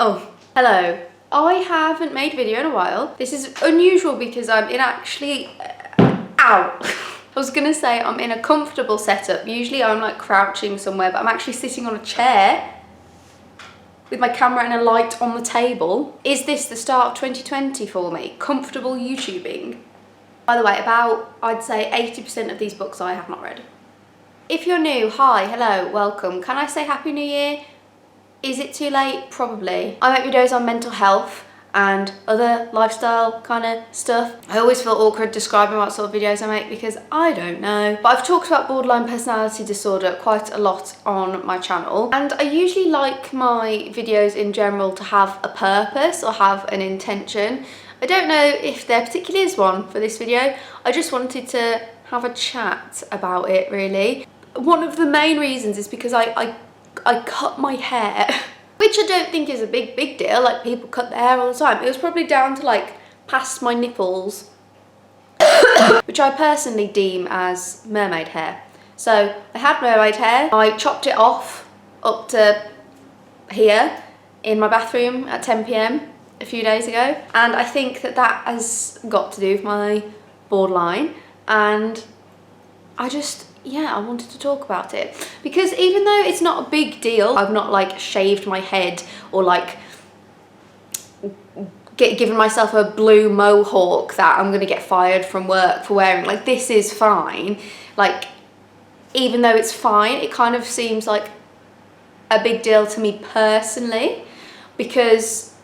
Oh, hello. I haven't made a video in a while. This is unusual because I'm in I was gonna say I'm in a comfortable setup. Usually I'm like crouching somewhere, but I'm actually sitting on a chair with my camera and a light on the table. Is this the start of 2020 for me? Comfortable YouTubing. By the way, about, I'd say 80% of these books I have not read. If you're new, hi, hello, welcome. Can I say Happy New Year? Is it too late? Probably. I make videos on mental health and other lifestyle kind of stuff. I always feel awkward describing what sort of videos I make because I don't know. But I've talked about borderline personality disorder quite a lot on my channel, and I usually like my videos in general to have a purpose or have an intention. I don't know if there particularly is one for this video. I just wanted to have a chat about it, really. One of the main reasons is because I cut my hair, which I don't think is a big deal. Like, people cut their hair all the time. It was probably down to like past my nipples, which I personally deem as mermaid hair. So I had mermaid hair. I chopped it off up to here in my bathroom at 10 PM a few days ago. And I think that that has got to do with my borderline. And I wanted to talk about it because even though it's not a big deal, I've not like shaved my head or like given myself a blue mohawk that I'm gonna get fired from work for wearing. Like, this is fine. Like, even though it's fine, it kind of seems like a big deal to me personally, because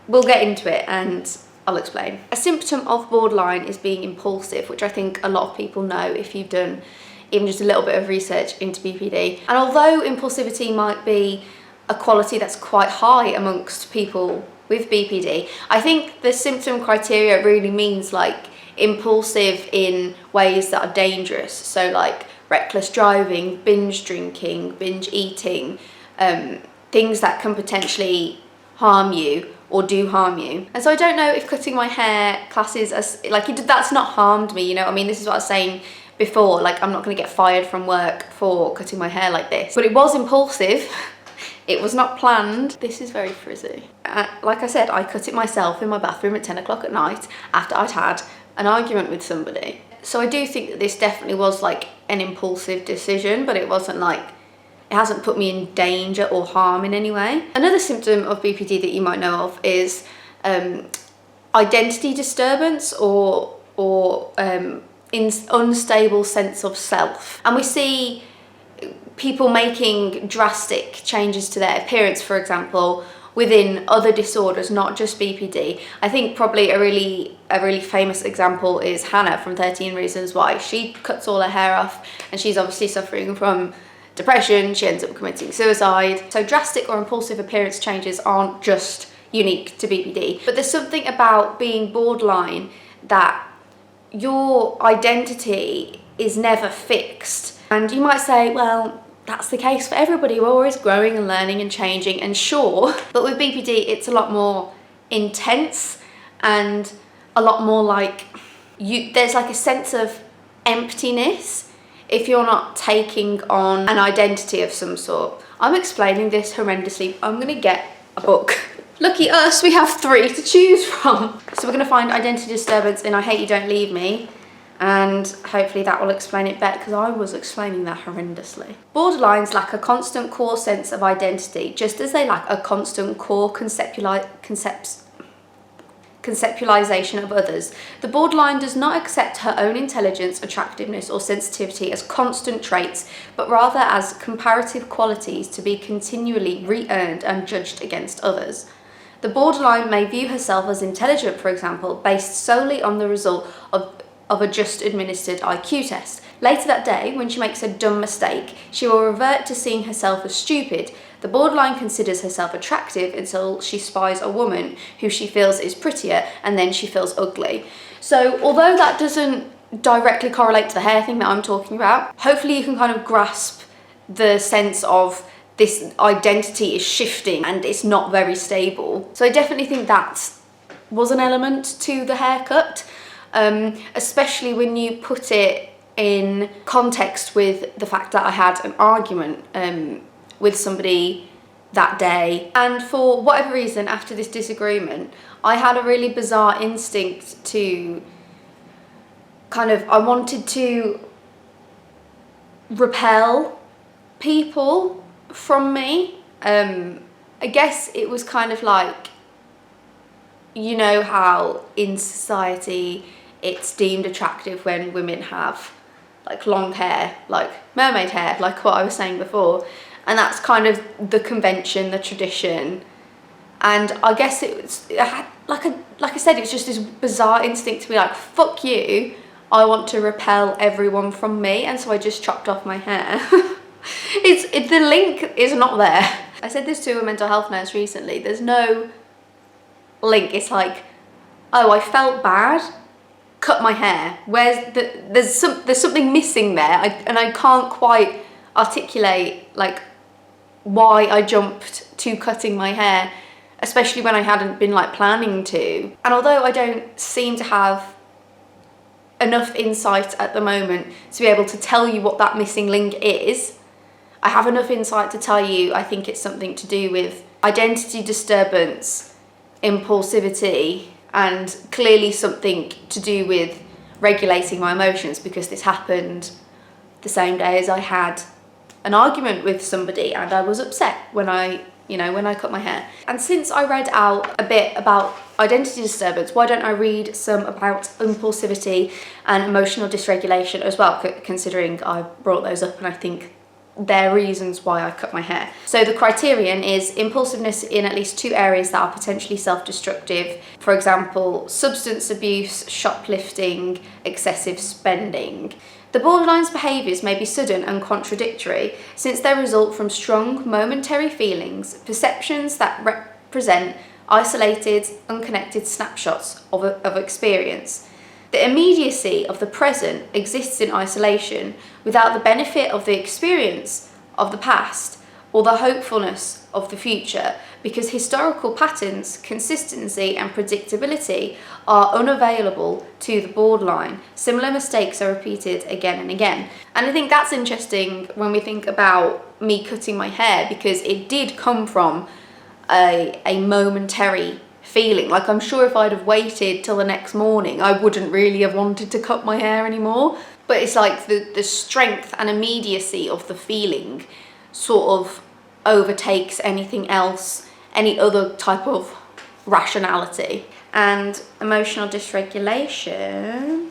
we'll get into it and I'll explain. A symptom of borderline is being impulsive, which I think a lot of people know if you've done even just a little bit of research into BPD. And although impulsivity might be a quality that's quite high amongst people with BPD, I think the symptom criteria really means like impulsive in ways that are dangerous. So like reckless driving, binge drinking, binge eating, things that can potentially harm you or do harm you. And so I don't know if cutting my hair classes as like, that's not harmed me, you know what I mean? This is what I was saying before, like, I'm not gonna get fired from work for cutting my hair like this. But it was impulsive. It was not planned. This is very frizzy. Like I said, I cut it myself in my bathroom at 10 o'clock at night after I'd had an argument with somebody. So I do think that this definitely was like an impulsive decision, but it wasn't like, it hasn't put me in danger or harm in any way. Another symptom of BPD that you might know of is identity disturbance or unstable sense of self. And we see people making drastic changes to their appearance, for example, within other disorders, not just BPD. I think probably a really famous example is Hannah from 13 Reasons Why. She cuts all her hair off and she's obviously suffering from depression. She ends up committing suicide. So drastic or impulsive appearance changes aren't just unique to BPD, but there's something about being borderline that your identity is never fixed. And you might say, well, that's the case for everybody. We're always growing and learning and changing, and sure, but with BPD it's a lot more intense and a lot more like there's like a sense of emptiness if you're not taking on an identity of some sort. I'm explaining this horrendously. I'm gonna get a book. Lucky us, we have 3 to choose from. So we're gonna find identity disturbance in I Hate You, Don't Leave Me, and hopefully that will explain it better because I was explaining that horrendously. Borderlines lack a constant core sense of identity, just as they lack a constant core conceptualization of others. The borderline does not accept her own intelligence, attractiveness, or sensitivity as constant traits, but rather as comparative qualities to be continually re-earned and judged against others. The borderline may view herself as intelligent, for example, based solely on the result of a just administered IQ test. Later that day, when she makes a dumb mistake, she will revert to seeing herself as stupid. The borderline considers herself attractive until she spies a woman who she feels is prettier, and then she feels ugly. So although that doesn't directly correlate to the hair thing that I'm talking about, hopefully you can kind of grasp the sense of this identity is shifting and it's not very stable. So I definitely think that was an element to the haircut, especially when you put it in context with the fact that I had an argument with somebody that day. And for whatever reason, after this disagreement, I had a really bizarre instinct to I wanted to repel people from me. I guess it was kind of like, you know how in society it's deemed attractive when women have like long hair, like mermaid hair, like what I was saying before. And that's kind of the convention, the tradition. And I guess like I said, it was just this bizarre instinct to be like, fuck you, I want to repel everyone from me. And so I just chopped off my hair. The link is not there. I said this to a mental health nurse recently. There's no link. It's like, oh, I felt bad, cut my hair. There's something missing there, and I can't quite articulate like why I jumped to cutting my hair, especially when I hadn't been like planning to. And although I don't seem to have enough insight at the moment to be able to tell you what that missing link is, I have enough insight to tell you I think it's something to do with identity disturbance, impulsivity, and clearly something to do with regulating my emotions, because this happened the same day as I had an argument with somebody and I was upset when I cut my hair. And since I read out a bit about identity disturbance, why don't I read some about impulsivity and emotional dysregulation as well, considering I brought those up and I think they're reasons why I cut my hair. So the criterion is impulsiveness in at least 2 areas that are potentially self-destructive. For example, substance abuse, shoplifting, excessive spending. The borderline's behaviours may be sudden and contradictory, since they result from strong momentary feelings, perceptions that represent isolated, unconnected snapshots of experience. The immediacy of the present exists in isolation without the benefit of the experience of the past or the hopefulness of the future, because historical patterns, consistency and predictability are unavailable to the borderline. Similar mistakes are repeated again and again. And I think that's interesting when we think about me cutting my hair, because it did come from a momentary feeling. Like, I'm sure if I'd have waited till the next morning, I wouldn't really have wanted to cut my hair anymore. But it's like the strength and immediacy of the feeling sort of overtakes anything else, any other type of rationality. And emotional dysregulation.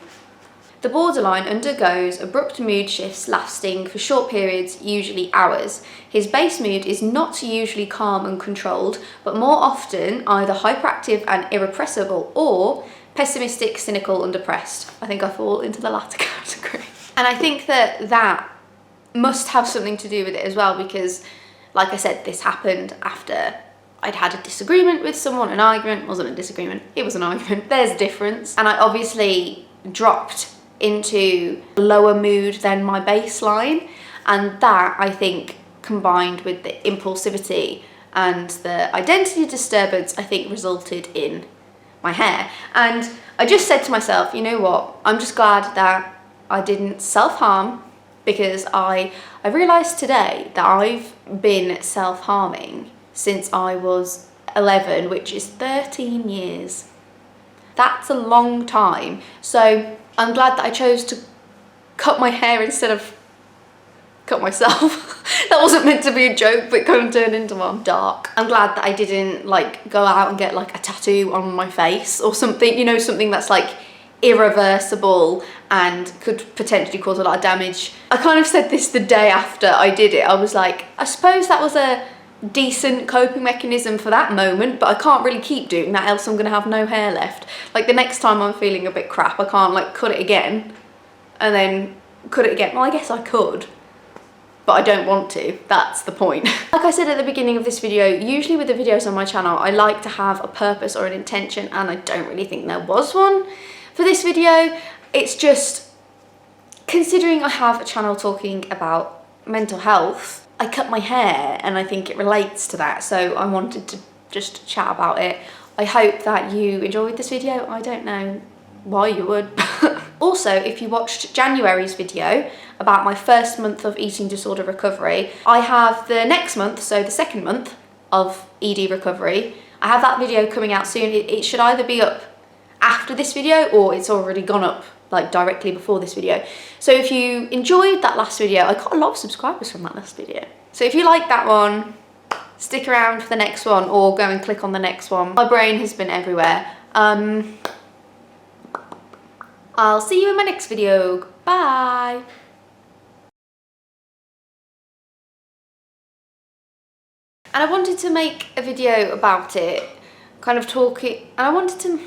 The borderline undergoes abrupt mood shifts lasting for short periods, usually hours. His base mood is not usually calm and controlled, but more often either hyperactive and irrepressible or pessimistic, cynical and depressed. I think I fall into the latter category. And I think that must have something to do with it as well, because like I said, this happened after I'd had a disagreement with someone. An argument wasn't a disagreement, it was an argument. There's a difference. And I obviously dropped into a lower mood than my baseline, and that, I think, combined with the impulsivity and the identity disturbance, I think resulted in my hair. And I just said to myself, you know what, I'm just glad that I didn't self-harm, because I realised today that I've been self-harming since I was 11, which is 13 years. That's a long time. So I'm glad that I chose to cut my hair instead of cut myself. That wasn't meant to be a joke, but kind of turned into one. Dark. I'm glad that I didn't like go out and get like a tattoo on my face or something, you know, something that's like irreversible and could potentially cause a lot of damage. I kind of said this the day after I did it. I was like, I suppose that was a decent coping mechanism for that moment, but I can't really keep doing that, else I'm gonna have no hair left. Like, the next time I'm feeling a bit crap, I can't like cut it again and then cut it again. Well, I guess I could, but I don't want to. That's the point. Like I said at the beginning of this video, usually with the videos on my channel, I like to have a purpose or an intention, and I don't really think there was one for this video. It's just, considering I have a channel talking about mental health, I cut my hair and I think it relates to that, so I wanted to just chat about it. I hope that you enjoyed this video. I don't know why you would. Also, if you watched January's video about my first month of eating disorder recovery, I have the next month, so the second month, of ED recovery. I have that video coming out soon. It should either be up after this video or it's already gone up like directly before this video. So if you enjoyed that last video, I got a lot of subscribers from that last video. So if you like that one, stick around for the next one or go and click on the next one. My brain has been everywhere. I'll see you in my next video. Bye. And I wanted to make a video about it, kind of talking, and I wanted to